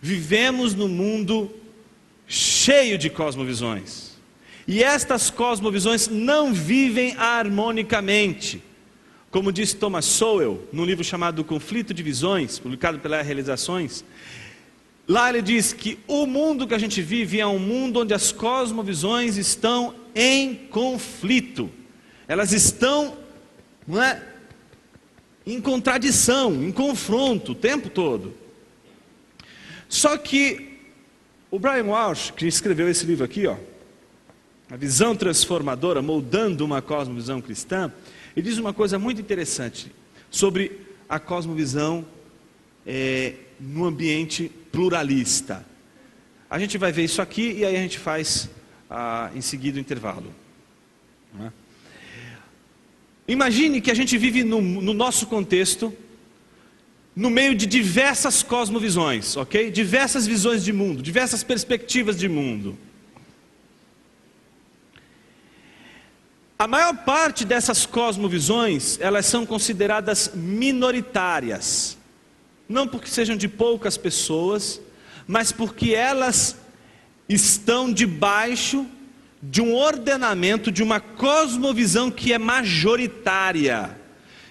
Vivemos num mundo cheio de cosmovisões. E estas cosmovisões não vivem harmonicamente. Como diz Thomas Sowell, num livro chamado Conflito de Visões, publicado pela Realizações, lá ele diz que o mundo que a gente vive é um mundo onde as cosmovisões estão em conflito. Elas estão, não é, em contradição, em confronto o tempo todo. Só que o Brian Walsh, que escreveu esse livro aqui, ó, A Visão Transformadora, Moldando uma Cosmovisão Cristã, ele diz uma coisa muito interessante sobre a cosmovisão no ambiente pluralista. A gente vai ver isso aqui e aí a gente faz em seguida o intervalo. Não é? Imagine que a gente vive no nosso contexto, no meio de diversas cosmovisões, ok? Diversas visões de mundo, diversas perspectivas de mundo. A maior parte dessas cosmovisões, elas são consideradas minoritárias. Não porque sejam de poucas pessoas, mas porque elas estão debaixo de um ordenamento, de uma cosmovisão que é majoritária.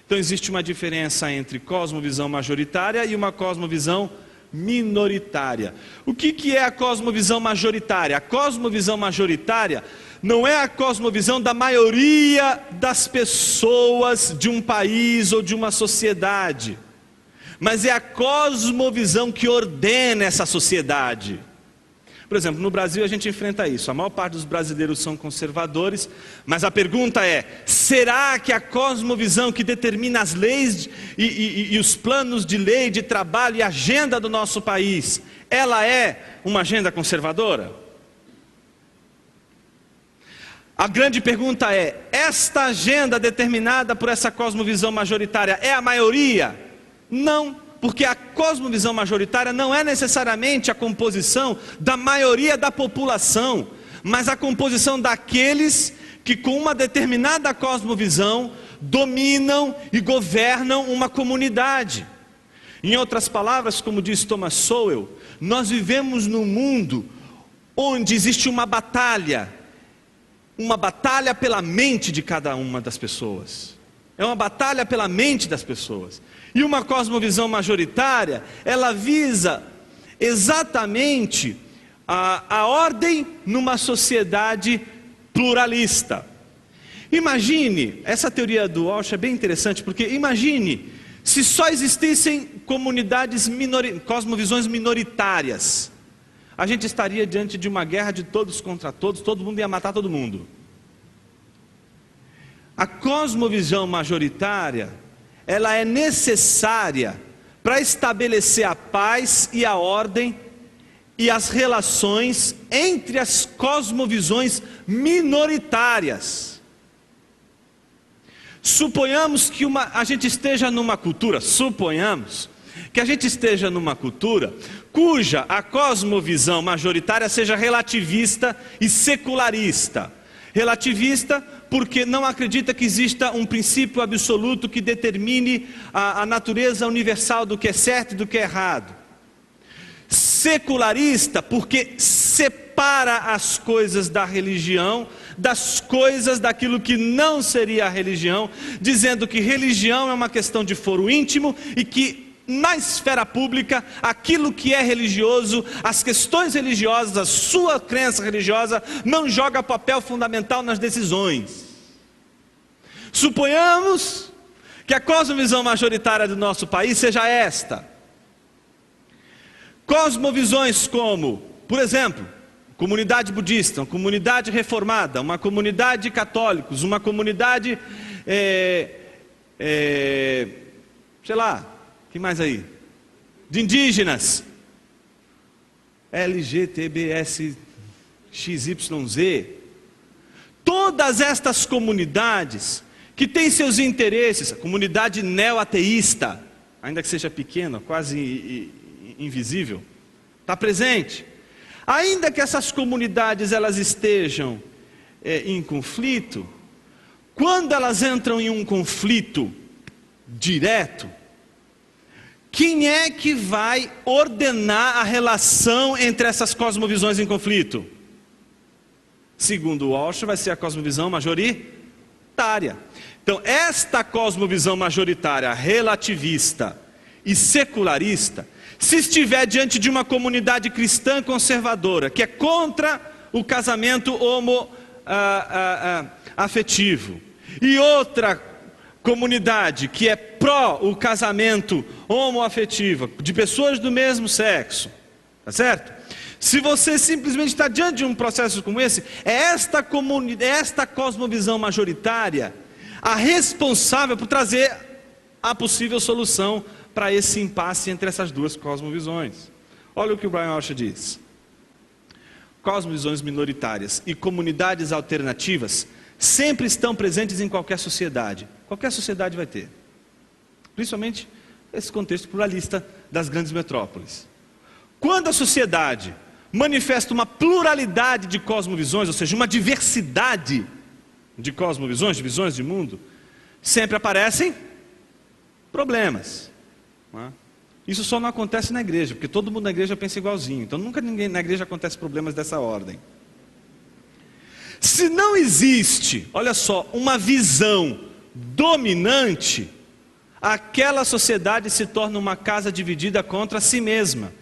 Então existe uma diferença entre cosmovisão majoritária e uma cosmovisão minoritária. O que é a cosmovisão majoritária? A cosmovisão majoritária não é a cosmovisão da maioria das pessoas de um país ou de uma sociedade, mas é a cosmovisão que ordena essa sociedade. Por exemplo, no Brasil a gente enfrenta isso. A maior parte dos brasileiros são conservadores, mas a pergunta é: será que a cosmovisão que determina as leis e os planos de lei, de trabalho e agenda do nosso país, ela é uma agenda conservadora? A grande pergunta é: esta agenda determinada por essa cosmovisão majoritária é a maioria? Não. Porque a cosmovisão majoritária não é necessariamente a composição da maioria da população, mas a composição daqueles que com uma determinada cosmovisão dominam e governam uma comunidade. Em outras palavras, como diz Thomas Sowell, nós vivemos num mundo onde existe uma batalha pela mente de cada uma das pessoas. É uma batalha pela mente das pessoas. E uma cosmovisão majoritária, ela visa exatamente a ordem numa sociedade pluralista. Imagine, essa teoria do Walsh é bem interessante, porque imagine se só existissem cosmovisões minoritárias. A gente estaria diante de uma guerra de todos contra todos, todo mundo ia matar todo mundo. A cosmovisão majoritária, ela é necessária para estabelecer a paz e a ordem e as relações entre as cosmovisões minoritárias. Suponhamos que a gente esteja numa cultura, cuja a cosmovisão majoritária seja relativista e secularista. Relativista porque não acredita que exista um princípio absoluto que determine a natureza universal do que é certo e do que é errado. Secularista porque separa as coisas da religião das coisas daquilo que não seria a religião, dizendo que religião é uma questão de foro íntimo e que na esfera pública, aquilo que é religioso, as questões religiosas, a sua crença religiosa, não joga papel fundamental nas decisões. Suponhamos que a cosmovisão majoritária do nosso país seja esta. Cosmovisões como, por exemplo, comunidade budista, uma comunidade reformada, uma comunidade de católicos, uma comunidade, sei lá, que mais aí? De indígenas, LGTBS, XYZ. Todas estas comunidades que têm seus interesses, a comunidade neo-ateísta, ainda que seja pequena, quase invisível, está presente. Ainda que essas comunidades elas estejam em conflito, quando elas entram em um conflito direto, quem é que vai ordenar a relação entre essas cosmovisões em conflito? Segundo Walsh, vai ser a cosmovisão majoritária. Então, esta cosmovisão majoritária, relativista e secularista, se estiver diante de uma comunidade cristã conservadora, que é contra o casamento homoafetivo, e outra comunidade que é pró o casamento homoafetivo, de pessoas do mesmo sexo, tá certo? Se você simplesmente está diante de um processo como esse, é esta cosmovisão majoritária a responsável por trazer a possível solução para esse impasse entre essas duas cosmovisões. Olha o que o Brian Osher diz: cosmovisões minoritárias e comunidades alternativas sempre estão presentes em qualquer sociedade. Qualquer sociedade vai ter, principalmente esse contexto pluralista das grandes metrópoles. Quando a sociedade manifesta uma pluralidade de cosmovisões, ou seja, uma diversidade de cosmovisões, de visões de mundo, sempre aparecem problemas, não é? Isso só não acontece na igreja, porque todo mundo na igreja pensa igualzinho. Então nunca ninguém na igreja acontece problemas dessa ordem. Se não existe, olha só, uma visão dominante, aquela sociedade se torna uma casa dividida contra si mesma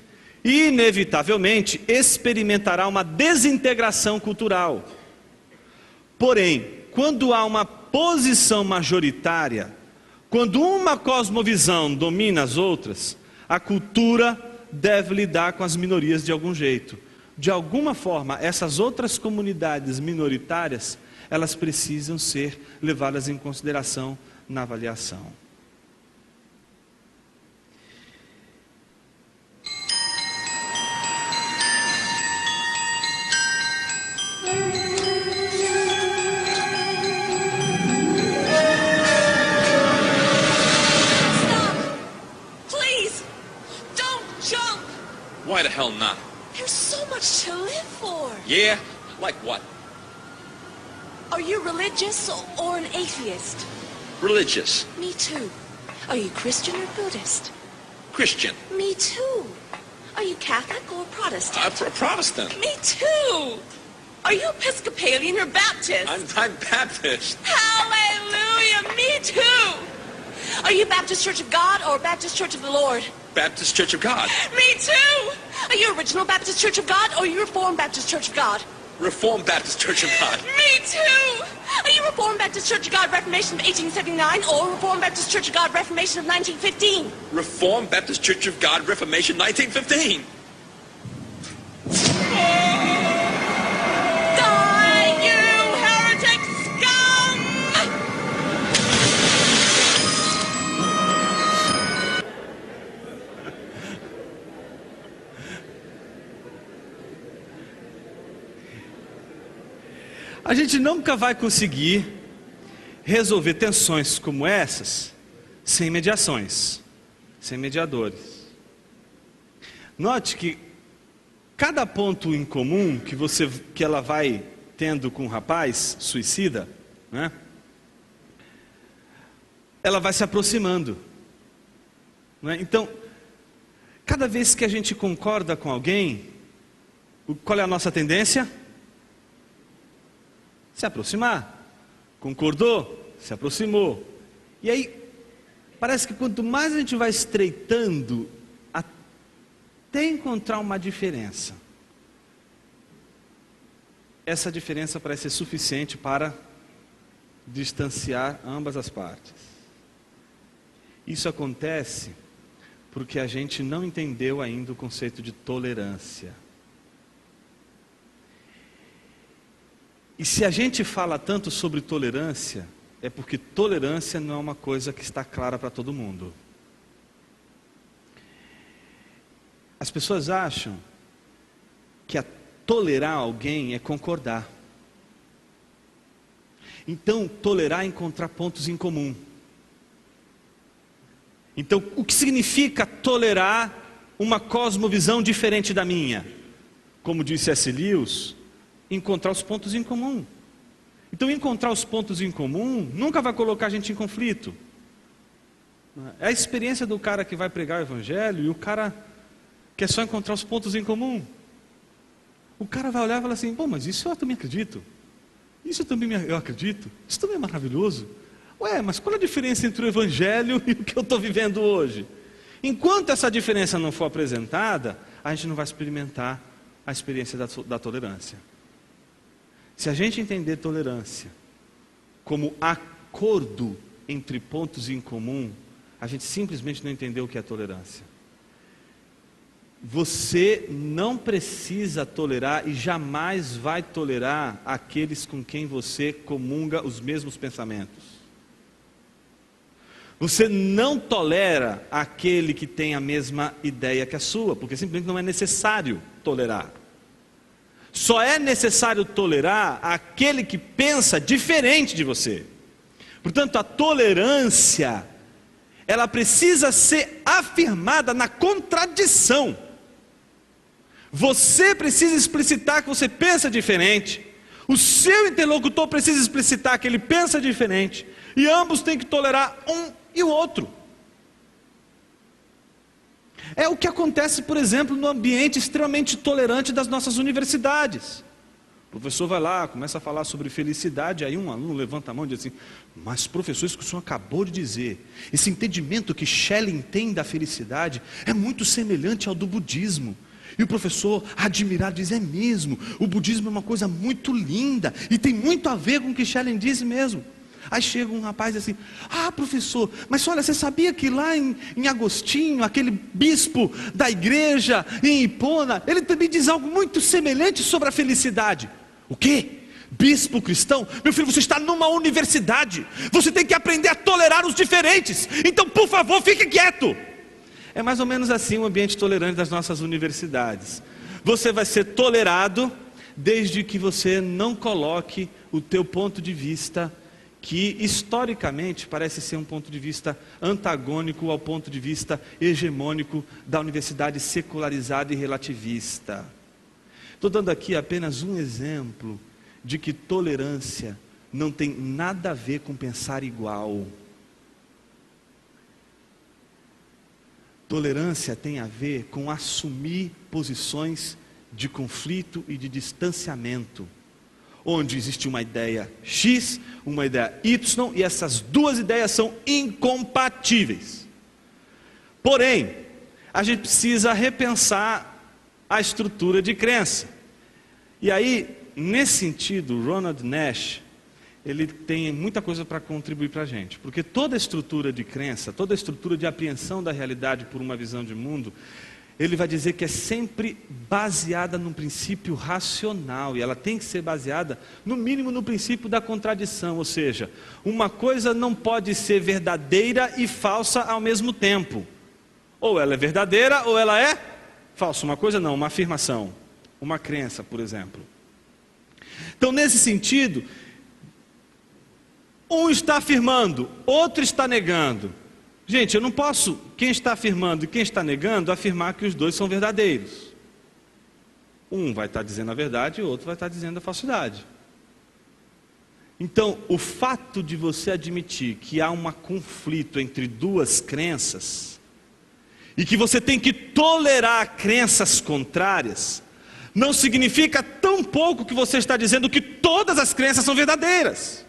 e inevitavelmente experimentará uma desintegração cultural. Porém, quando há uma posição majoritária, quando uma cosmovisão domina as outras, a cultura deve lidar com as minorias de algum jeito. De alguma forma, essas outras comunidades minoritárias, elas precisam ser levadas em consideração na avaliação. Why the hell not? There's so much to live for. Yeah? Like what? Are you religious or an atheist? Religious. Me too. Are you Christian or Buddhist? Christian. Me too. Are you Catholic or Protestant? Protestant. Me too. Are you Episcopalian or Baptist? I'm Baptist. Hallelujah, me too. Are you Baptist Church of God or Baptist Church of the Lord? Baptist Church of God. Me too. Are you Original Baptist Church of God or you Reformed Baptist Church of God? Reformed Baptist Church of God. Me too. Are you Reformed Baptist Church of God Reformation of 1879 or Reformed Baptist Church of God Reformation of 1915? Reformed Baptist Church of God Reformation 1915. Die, you heretic scum! A gente nunca vai conseguir resolver tensões como essas sem mediações, sem mediadores. Note que cada ponto em comum que ela vai tendo com o rapaz suicida, né? Ela vai se aproximando, né? Então, cada vez que a gente concorda com alguém, qual é a nossa tendência? Se aproximar. Concordou? Se aproximou. E aí, parece que quanto mais a gente vai estreitando, até encontrar uma diferença, essa diferença parece ser suficiente para distanciar ambas as partes. Isso acontece porque a gente não entendeu ainda o conceito de tolerância. E se a gente fala tanto sobre tolerância, é porque tolerância não é uma coisa que está clara para todo mundo. As pessoas acham que tolerar alguém é concordar. Então, tolerar é encontrar pontos em comum. Então, o que significa tolerar uma cosmovisão diferente da minha? Como disse C.S. Lewis, encontrar os pontos em comum. Então, encontrar os pontos em comum nunca vai colocar a gente em conflito. É a experiência do cara que vai pregar o evangelho e o cara quer só encontrar os pontos em comum. O cara vai olhar e falar assim: pô, mas isso eu também acredito. Isso também eu acredito. Isso também é maravilhoso. Mas qual a diferença entre o Evangelho e o que eu estou vivendo hoje? Enquanto essa diferença não for apresentada, a gente não vai experimentar a experiência da tolerância. Se a gente entender tolerância como acordo entre pontos em comum, a gente simplesmente não entendeu o que é tolerância. Você não precisa tolerar e jamais vai tolerar aqueles com quem você comunga os mesmos pensamentos. Você não tolera aquele que tem a mesma ideia que a sua, porque simplesmente não é necessário tolerar. Só é necessário tolerar aquele que pensa diferente de você. Portanto, a tolerância, ela precisa ser afirmada na contradição. Você precisa explicitar que você pensa diferente. O seu interlocutor precisa explicitar que ele pensa diferente. E ambos têm que tolerar um e o outro. É o que acontece, por exemplo, no ambiente extremamente tolerante das nossas universidades. O professor vai lá, começa a falar sobre felicidade, aí um aluno levanta a mão e diz assim: mas professor, isso que o senhor acabou de dizer, esse entendimento que Schelling tem da felicidade é muito semelhante ao do budismo. E o professor, admirado, diz: é mesmo, o budismo é uma coisa muito linda, e tem muito a ver com o que Schelling diz mesmo. Aí chega um rapaz assim: ah, professor, mas olha, você sabia que lá em Agostinho, aquele bispo da igreja em Hipona, ele também diz algo muito semelhante sobre a felicidade. O quê? Bispo cristão? Meu filho, você está numa universidade, você tem que aprender a tolerar os diferentes, então por favor, fique quieto. É mais ou menos assim o ambiente tolerante das nossas universidades. Você vai ser tolerado desde que você não coloque o teu ponto de vista, que historicamente parece ser um ponto de vista antagônico ao ponto de vista hegemônico da universidade secularizada e relativista. Estou dando aqui apenas um exemplo de que tolerância não tem nada a ver com pensar igual. Tolerância tem a ver com assumir posições de conflito e de distanciamento, onde existe uma ideia X, uma ideia Y, e essas duas ideias são incompatíveis. Porém, a gente precisa repensar a estrutura de crença. E aí, nesse sentido, Ronald Nash, ele tem muita coisa para contribuir para a gente, porque toda a estrutura de crença, toda a estrutura de apreensão da realidade por uma visão de mundo, ele vai dizer que é sempre baseada num princípio racional, e ela tem que ser baseada, no mínimo, no princípio da contradição, ou seja, uma coisa não pode ser verdadeira e falsa ao mesmo tempo. Ou ela é verdadeira ou ela é falsa. Uma coisa não, uma afirmação, uma crença, por exemplo. Então, nesse sentido, um está afirmando, outro está negando. Gente, eu não posso, quem está afirmando e quem está negando, afirmar que os dois são verdadeiros. Um vai estar dizendo a verdade e o outro vai estar dizendo a falsidade. Então, o fato de você admitir que há um conflito entre duas crenças, e que você tem que tolerar crenças contrárias, não significa tão pouco que você está dizendo que todas as crenças são verdadeiras.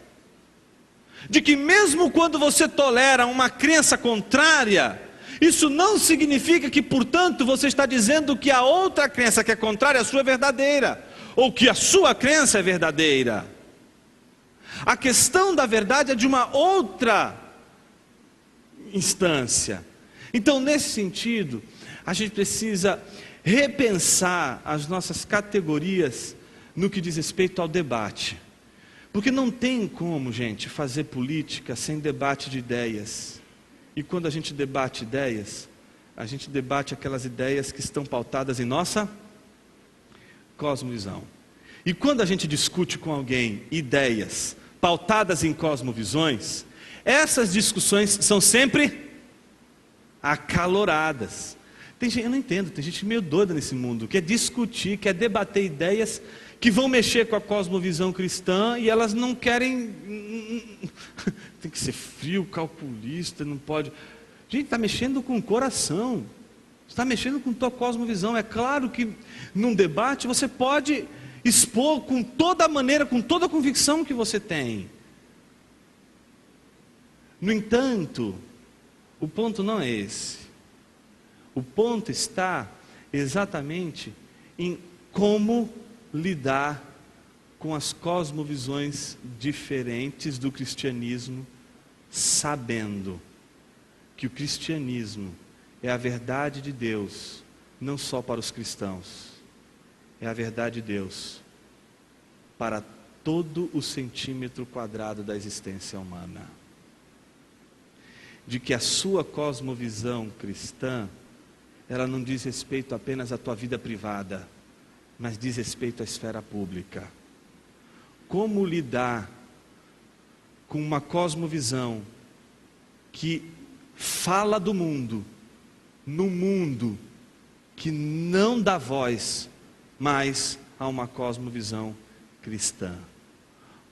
De que mesmo quando você tolera uma crença contrária, isso não significa que, portanto, você está dizendo que a outra crença que é contrária à sua é verdadeira, ou que a sua crença é verdadeira. A questão da verdade é de uma outra instância. Então, nesse sentido, a gente precisa repensar as nossas categorias no que diz respeito ao debate. Porque não tem como, gente, fazer política sem debate de ideias. E quando a gente debate ideias, a gente debate aquelas ideias que estão pautadas em nossa cosmovisão. E quando a gente discute com alguém ideias pautadas em cosmovisões, essas discussões são sempre acaloradas. Tem gente, eu não entendo, tem gente meio doida nesse mundo, quer discutir, quer debater ideias que vão mexer com a cosmovisão cristã, e elas não querem, tem que ser frio, calculista, não pode. Gente, está mexendo com o coração, está mexendo com tua cosmovisão. É claro que num debate você pode expor com toda a maneira, com toda a convicção que você tem. No entanto, o ponto não é esse. O ponto está exatamente em como lidar com as cosmovisões diferentes do cristianismo, sabendo que o cristianismo é a verdade de Deus, não só para os cristãos, é a verdade de Deus para todo o centímetro quadrado da existência humana. De que a sua cosmovisão cristã, ela não diz respeito apenas à tua vida privada, mas diz respeito à esfera pública. Como lidar com uma cosmovisão que fala do mundo, no mundo que não dá voz, mas a uma cosmovisão cristã?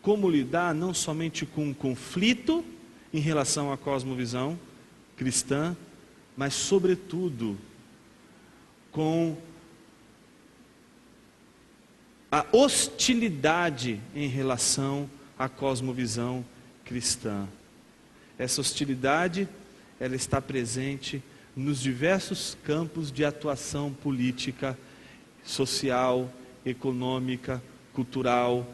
Como lidar não somente com um conflito em relação à cosmovisão cristã, mas sobretudo com a hostilidade em relação à cosmovisão cristã. Essa hostilidade, ela está presente nos diversos campos de atuação política, social, econômica, cultural,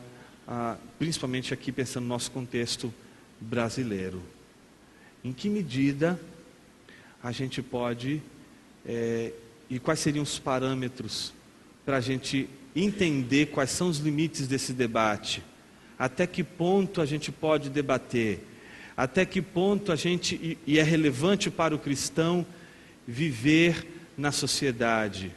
principalmente aqui pensando no nosso contexto brasileiro. Em que medida a gente pode, e quais seriam os parâmetros para a gente entender quais são os limites desse debate? Até que ponto a gente pode debater? Até que ponto a gente, e é relevante para o cristão, viver na sociedade?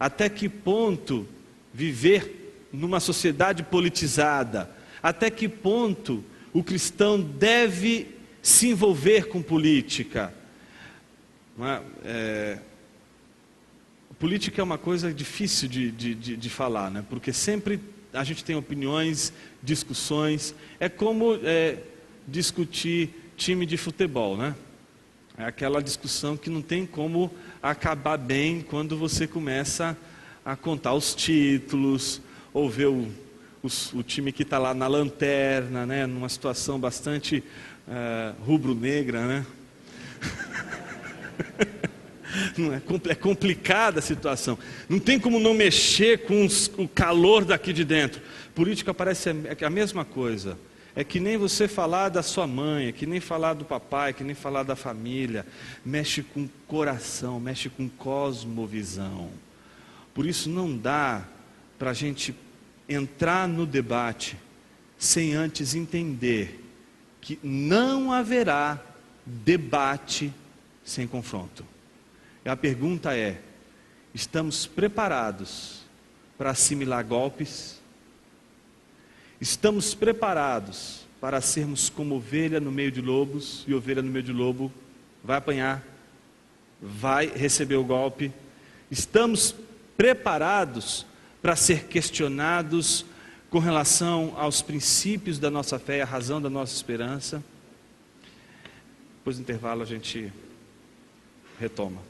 Até que ponto viver numa sociedade politizada? Até que ponto o cristão deve se envolver com política? Política é uma coisa difícil de falar, né? Porque sempre a gente tem opiniões, discussões. É como discutir time de futebol, né? É aquela discussão que não tem como acabar bem quando você começa a contar os títulos, ou ver o time que está lá na lanterna, né? Numa situação bastante rubro-negra, né? Não é complicada a situação. Não tem como não mexer com o calor daqui de dentro. Política parece a mesma coisa. É que nem você falar da sua mãe, é que nem falar do papai, é que nem falar da família. Mexe com o coração, mexe com cosmovisão. Por isso não dá para a gente entrar no debate sem antes entender que não haverá debate sem confronto. E a pergunta é: estamos preparados para assimilar golpes? Estamos preparados para sermos como ovelha no meio de lobos, e ovelha no meio de lobo vai apanhar, vai receber o golpe? Estamos preparados para ser questionados com relação aos princípios da nossa fé e a razão da nossa esperança? Depois do intervalo a gente retoma.